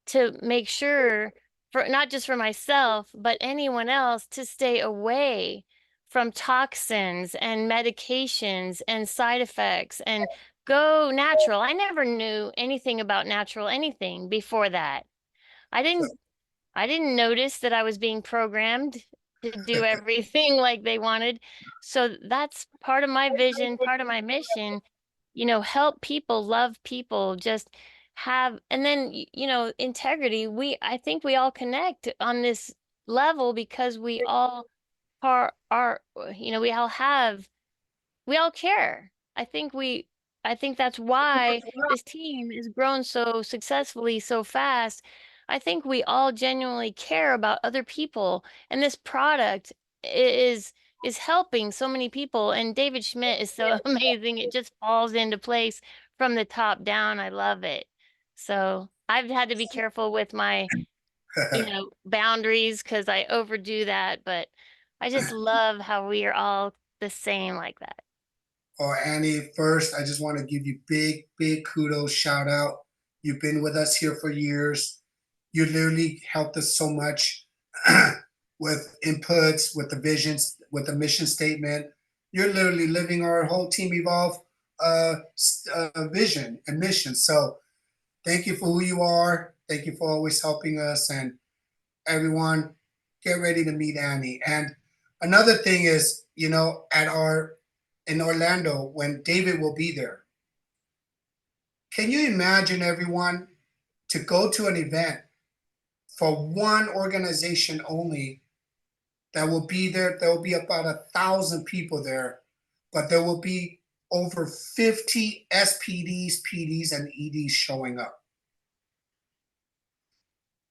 to make sure for not just for myself, but anyone else to stay away from toxins and medications and side effects and go natural. I never knew anything about natural anything before that. I didn't I didn't notice that I was being programmed to do everything like they wanted. So that's part of my vision, part of my mission, you know, help people, love people, just have, and then, you know, integrity. I think we all connect on this level because we all are, you know, we all care. I think that's why this team has grown so successfully so fast. I think we all genuinely care about other people, and this product is helping so many people. And David Schmidt is so amazing. It just falls into place from the top down. I love it. So I've had to be careful with my, you know, boundaries because I overdo that, but I just love how we are all the same like that. Oh, Annie, first, I just want to give you big kudos, shout out. You've been with us here for years. You literally helped us so much with inputs, with the visions, with the mission statement. You're literally living our whole Team Evolve vision and mission. So thank you for who you are. Thank you for always helping us. And everyone, get ready to meet Annie. And another thing is, you know, in Orlando, when David will be there, can you imagine, everyone, to go to an event for one organization only that will be there? There will be about 1,000 people there, but there will be over 50 SPDs, PDs, and EDs showing up.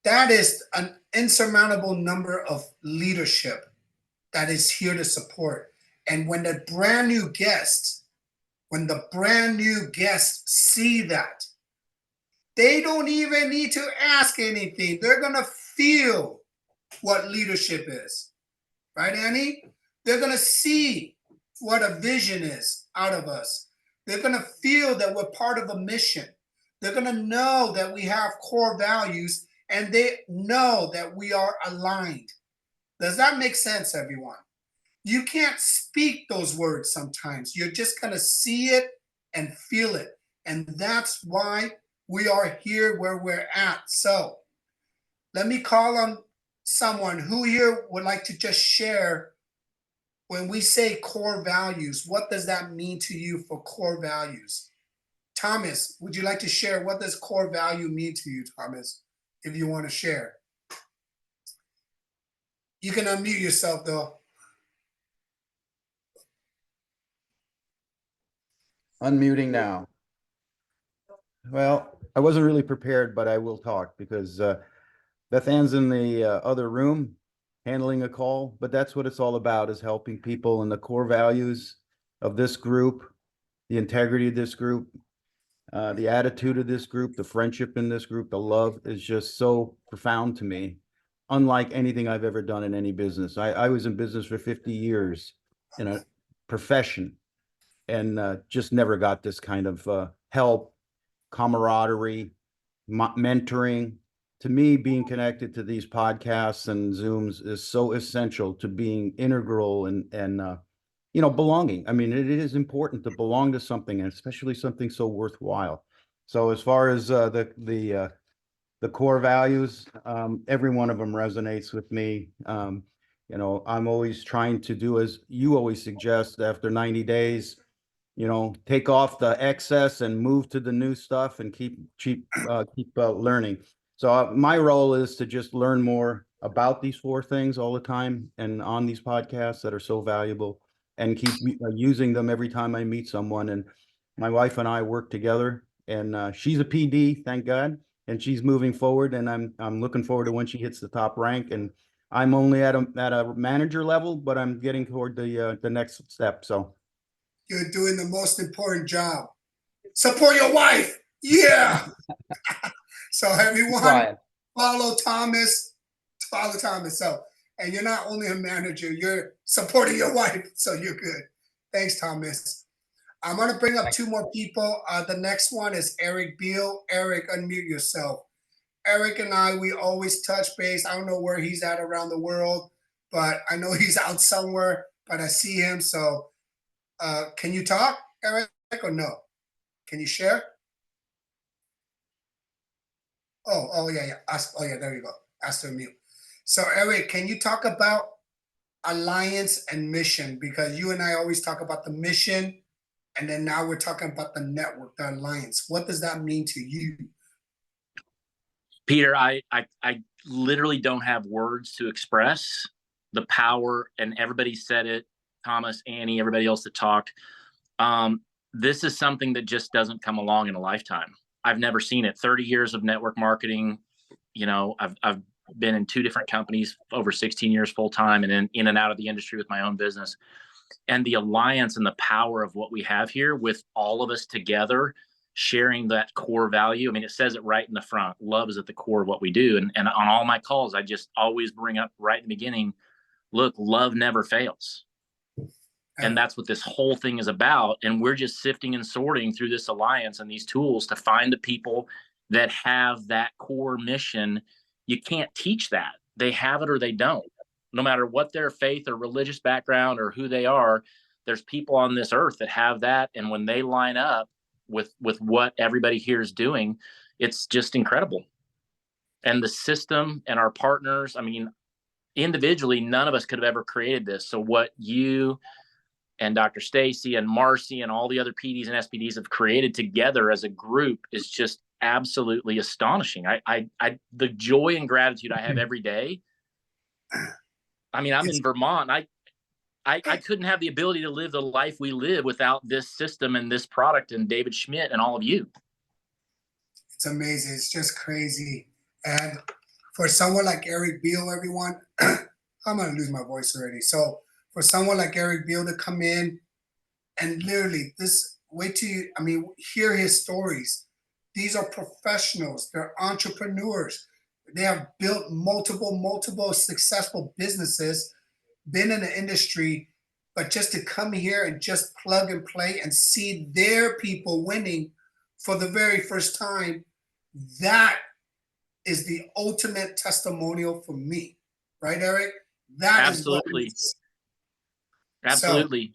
That is an insurmountable number of leadership that is here to support. And when the brand new guests see that, they don't even need to ask anything. They're going to feel what leadership is. Right, Annie? They're going to see what a vision is out of us. They're going to feel that we're part of a mission. They're going to know that we have core values, and they know that we are aligned. Does that make sense, everyone? You can't speak those words sometimes. You're just going to see it and feel it. And that's why we are here where we're at. So let me call on someone who here would like to just share, when we say core values, what does that mean to you for core values? Thomas, would you like to share what does core value mean to you, Thomas, if you want to share? You can unmute yourself though. Unmuting now. Well, I wasn't really prepared, but I will talk because Beth Ann's in the other room handling a call, but that's what it's all about, is helping people, and the core values of this group, the integrity of this group, the attitude of this group, the friendship in this group, the love is just so profound to me, unlike anything I've ever done in any business. I was in business for 50 years in a profession, and just never got this kind of help, camaraderie, mentoring. To me, being connected to these podcasts and Zooms is so essential to being integral and you know, belonging. I mean, it is important to belong to something, and especially something so worthwhile. So as far as the core values, every one of them resonates with me. You know, I'm always trying to do, as you always suggest, after 90 days, you know, take off the excess and move to the new stuff and keep learning. So my role is to just learn more about these four things all the time and on these podcasts that are so valuable, and keep using them every time I meet someone. And my wife and I work together, and she's a PD, thank God, and she's moving forward, and I'm looking forward to when she hits the top rank. And I'm only at a manager level, but I'm getting toward the next step. So You're doing the most important job. Support your wife. Yeah. So everyone, Brian. follow Thomas. Follow Thomas. So, and you're not only a manager, you're supporting your wife. So you're good. Thanks, Thomas. I'm going to bring up two more people. The next one is Eric Beal. Eric, unmute yourself. Eric and I, we always touch base. I don't know where he's at around the world, but I know he's out somewhere, but I see him. So can you talk, Eric, or no? Can you share? Oh, yeah. Oh, yeah, there you go. Ask to mute. So, Eric, can you talk about alliance and mission? Because you and I always talk about the mission, and then now we're talking about the network, the alliance. What does that mean to you? Peter, I literally don't have words to express the power, and everybody said it, Thomas, Annie, everybody else that talked. This is something that just doesn't come along in a lifetime. I've never seen it. 30 years of network marketing. You know, I've been in 2 different companies over 16 years full time, and in and out of the industry with my own business. And the alliance and the power of what we have here with all of us together, sharing that core value. I mean, it says it right in the front. Love is at the core of what we do. And on all my calls, I just always bring up right in the beginning, look, love never fails. And that's what this whole thing is about. And we're just sifting and sorting through this alliance and these tools to find the people that have that core mission. You can't teach that. They have it or they don't. No matter what their faith or religious background or who they are, there's people on this earth that have that. And when they line up with what everybody here is doing, it's just incredible. And the system and our partners, I mean, individually, none of us could have ever created this. So what you and Dr. Staci and Marcy and all the other PDs and SPDs have created together as a group is just absolutely astonishing. The joy and gratitude I have every day. I mean, I'm in Vermont. I couldn't have the ability to live the life we live without this system and this product and David Schmidt and all of you. It's amazing. It's just crazy. And for someone like Eric Beal, everyone, I'm going to lose my voice already. So for someone like Eric Beal to come in and literally hear his stories. These are professionals. They're entrepreneurs. They have built multiple successful businesses, been in the industry, but just to come here and just plug and play and see their people winning for the very first time, that is the ultimate testimonial for me. Right, Eric? That Absolutely. is Absolutely. So,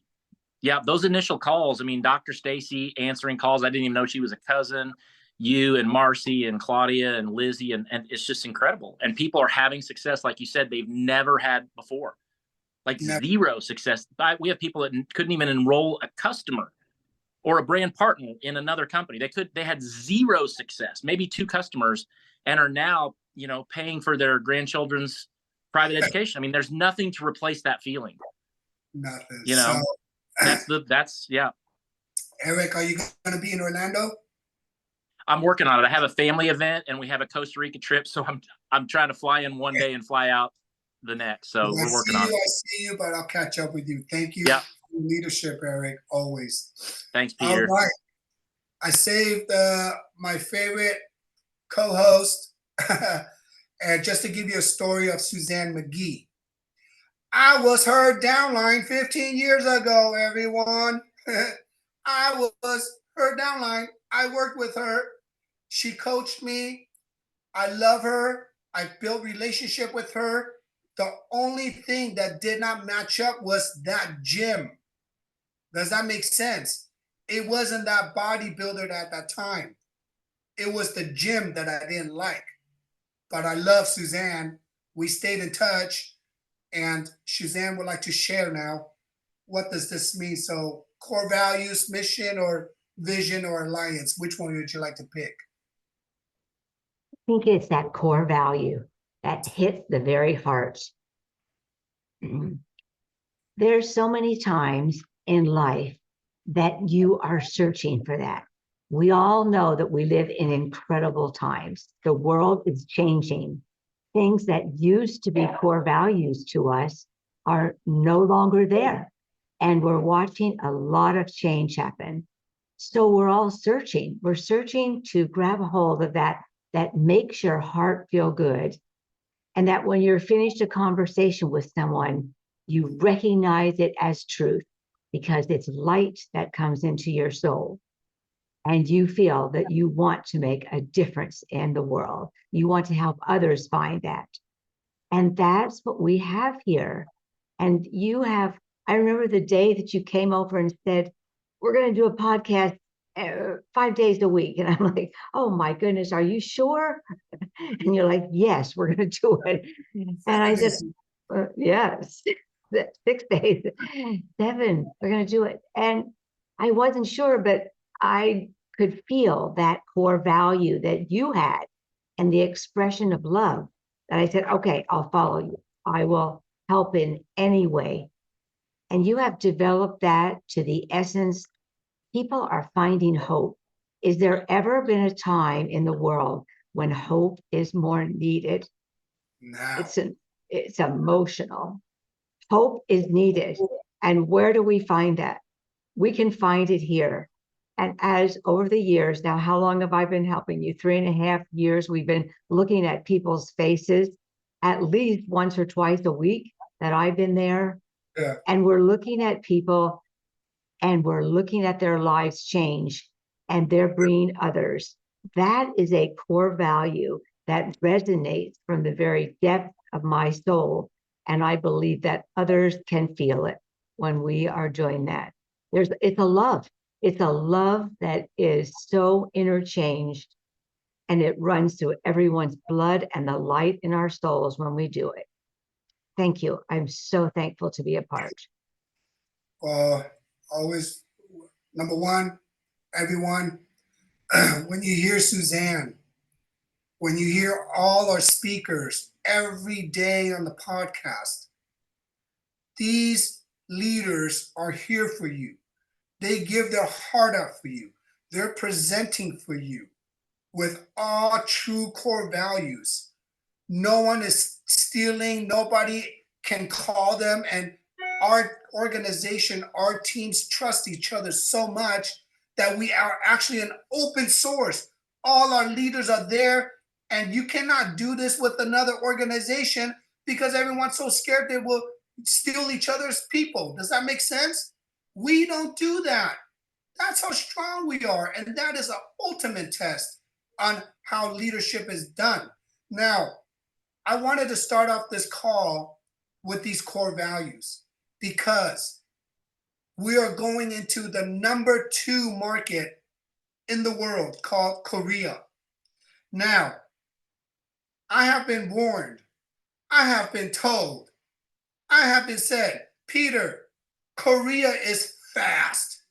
yeah, those initial calls, I mean, Dr. Staci answering calls, I didn't even know she was a cousin. You and Marcy and Claudia and Lizzie, and it's just incredible. And people are having success, like you said, they've never had before. Like zero success. We have people that couldn't even enroll a customer or a brand partner in another company. They had zero success, maybe 2 customers, and are now, you know, paying for their grandchildren's private education. I mean, there's nothing to replace that feeling. Nothing. You know, that's yeah. Eric, are you going to be in Orlando? I'm working on it. I have a family event and we have a Costa Rica trip. So I'm trying to fly in one day and fly out the next. So we're working on it. I see you, but I'll catch up with you. Thank you for your leadership, Eric, always. Thanks, Peter. All right. I saved my favorite co-host. And just to give you a story of Suzanne McGee. I was her downline 15 years ago, everyone. I was her downline. I worked with her. She coached me. I love her. I built relationship with her. The only thing that did not match up was that gym. Does that make sense? It wasn't that bodybuilder at that time. It was the gym that I didn't like. But I love Suzanne. We stayed in touch. And Suzanne would like to share now. What does this mean? So core values, mission, or vision, or alliance? Which one would you like to pick? I think it's that core value. that hits the very heart. There's so many times in life that you are searching for that. We all know that we live in incredible times. The world is changing. Things that used to be core values to us are no longer there. And we're watching a lot of change happen. So we're all searching. We're searching to grab a hold of that makes your heart feel good. And that when you're finished a conversation with someone, you recognize it as truth because it's light that comes into your soul. And you feel that you want to make a difference in the world. You want to help others find that. And that's what we have here. And you have, I remember the day that you came over and said, we're going to do a podcast 5 days a week. And I'm like, oh my goodness, are you sure? And you're like, yes, we're going to do it. And I said, yes, 6 days, 7, we're going to do it. And I wasn't sure, but I could feel that core value that you had and the expression of love that I said, okay, I'll follow you. I will help in any way. And you have developed that to the essence. People are finding hope. Is there ever been a time in the world when hope is more needed? Now. It's emotional. Hope is needed. And where do we find that? We can find it here. And as over the years, now, how long have I been helping you? 3.5 years. We've been looking at people's faces at least once or twice a week that I've been there. Yeah. And we're looking at people and we're looking at their lives change and they're bringing others. That is a core value that resonates from the very depth of my soul. And I believe that others can feel it when we are doing that. It's a love. It's a love that is so interchanged and it runs through everyone's blood and the light in our souls when we do it. Thank you. I'm so thankful to be a part. Always, number one, everyone, when you hear Suzanne, when you hear all our speakers every day on the podcast, these leaders are here for you. They give their heart out for you. They're presenting for you with all true core values. No one is stealing. Nobody can call them. And our organization, our teams trust each other so much that we are actually an open source. All our leaders are there. And you cannot do this with another organization because everyone's so scared they will steal each other's people. Does that make sense? We don't do that. That's how strong we are. And that is an ultimate test on how leadership is done. Now, I wanted to start off this call with these core values because we are going into the number 2 market in the world called Korea. Now, I have been warned. I have been told. I have been said, Peter, Korea is fast.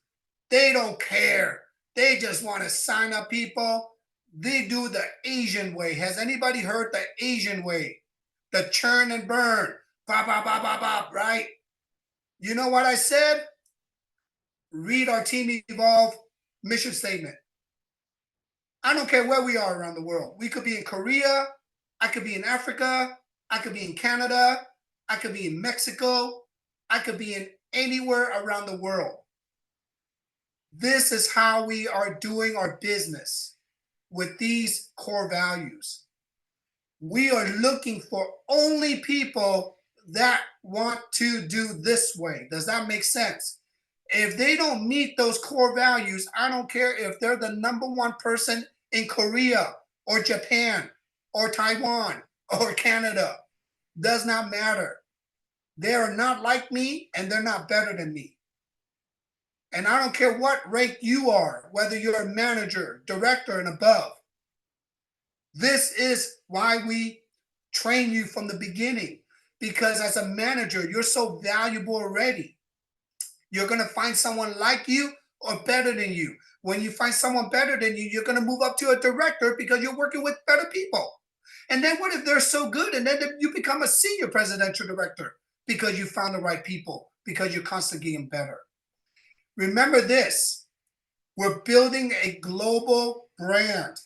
They don't care. They just want to sign up people. They do the Asian way. Has anybody heard the Asian way? The churn and burn. Bop, bop, bop, bop, bop, right? You know what I said? Read our Team Evolve mission statement. I don't care where we are around the world. We could be in Korea. I could be in Africa. I could be in Canada. I could be in Mexico. I could be in anywhere around the world. This is how we are doing our business with these core values. We are looking for only people that want to do this way. Does that make sense? If they don't meet those core values, I don't care if they're the number 1 person in Korea or Japan or Taiwan or Canada. Does not matter. They are not like me and they're not better than me. And I don't care what rank you are, whether you're a manager, director, and above. This is why we train you from the beginning, because as a manager, you're so valuable already. You're going to find someone like you or better than you. When you find someone better than you, you're going to move up to a director because you're working with better people. And then what if they're so good and then you become a senior presidential director because you found the right people, because you're constantly getting better. Remember this, we're building a global brand,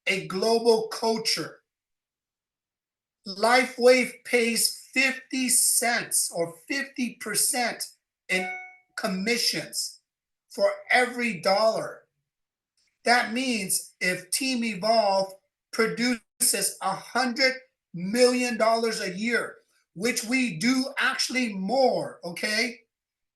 a global culture. LifeWave pays 50 cents or 50% in commissions for every dollar. That means if Team Evolve produces $100 million a year, which we do actually more, okay?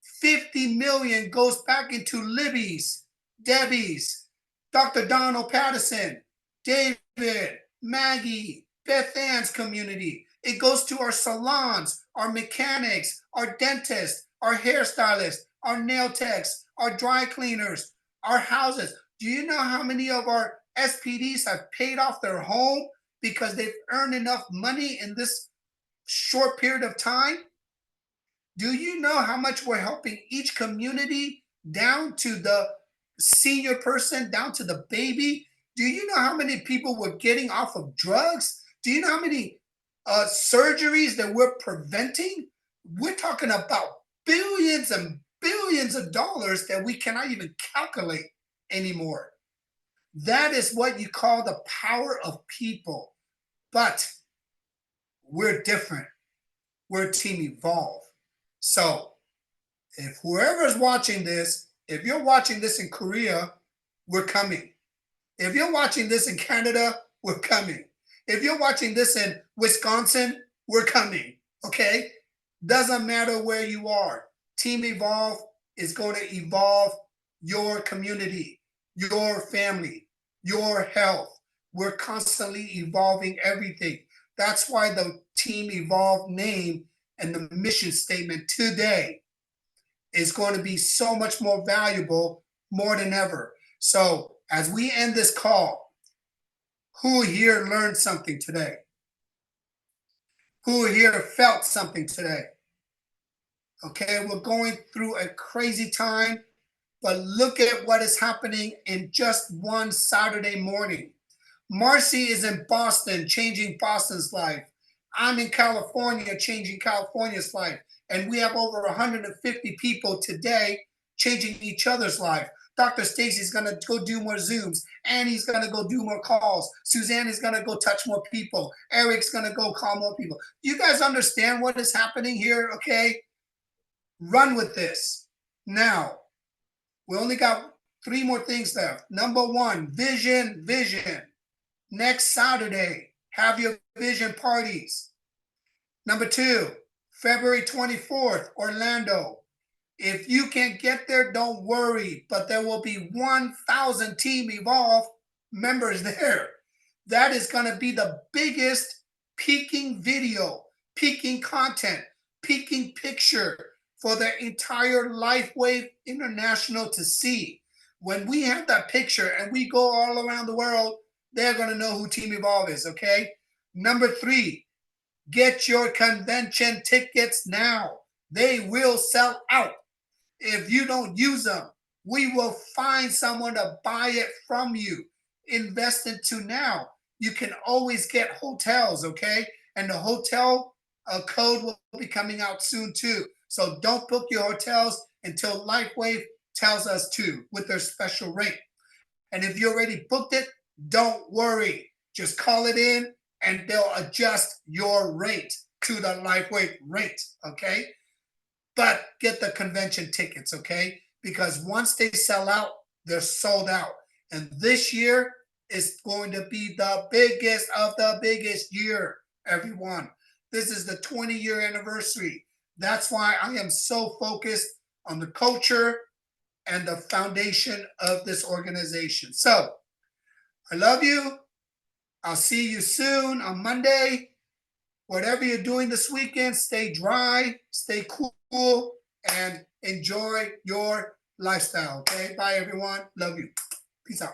50 million goes back into Libby's, Debbie's, Dr. Donald Patterson, David, Maggie, Beth Ann's community. It goes to our salons, our mechanics, our dentists, our hairstylists, our nail techs, our dry cleaners, our houses. Do you know how many of our SPDs have paid off their home because they've earned enough money in this short period of time? Do you know how much we're helping each community down to the senior person, down to the baby? Do you know how many people we're getting off of drugs? Do you know how many surgeries that we're preventing? We're talking about billions and billions of dollars that we cannot even calculate anymore. That is what you call the power of people. But we're different. We're Team Evolve. So if whoever's watching this, if you're watching this in Korea, we're coming. If you're watching this in Canada, we're coming. If you're watching this in Wisconsin, we're coming, okay? Doesn't matter where you are. Team Evolve is going to evolve your community, your family, your health. We're constantly evolving everything. That's why the Team Evolve name and the mission statement today is going to be so much more valuable, more than ever. So as we end this call, who here learned something today? Who here felt something today? Okay, we're going through a crazy time, but look at what is happening in just one Saturday morning. Marcy is in Boston, changing Boston's life. I'm in California, changing California's life. And we have over 150 people today changing each other's life. Dr. Stacy's going to go do more Zooms. Annie's going to go do more calls. Suzanne is going to go touch more people. Eric's going to go call more people. You guys understand what is happening here, okay? Run with this. Now, we only got 3 more things left. Number 1, vision. Next Saturday, have your vision parties. Number 2, February 24th, Orlando. If you can't get there, don't worry, but there will be 1,000 Team Evolve members there. That is going to be the biggest peaking video, peaking content, peaking picture for the entire LifeWave International to see. When we have that picture and we go all around the world, they're going to know who Team Evolve is, okay? Number 3, get your convention tickets now. They will sell out. If you don't use them, we will find someone to buy it from you. Invest into now. You can always get hotels, okay? And the hotel code will be coming out soon too. So don't book your hotels until LifeWave tells us to with their special rate. And if you already booked it, don't worry. Just call it in and they'll adjust your rate to the LifeWave rate, okay? But get the convention tickets, okay? Because once they sell out, they're sold out. And this year is going to be the biggest of the biggest year, everyone. This is the 20-year anniversary. That's why I am so focused on the culture and the foundation of this organization. So I love you. I'll see you soon on Monday. Whatever you're doing this weekend, stay dry, stay cool, and enjoy your lifestyle, okay? Bye, everyone. Love you. Peace out.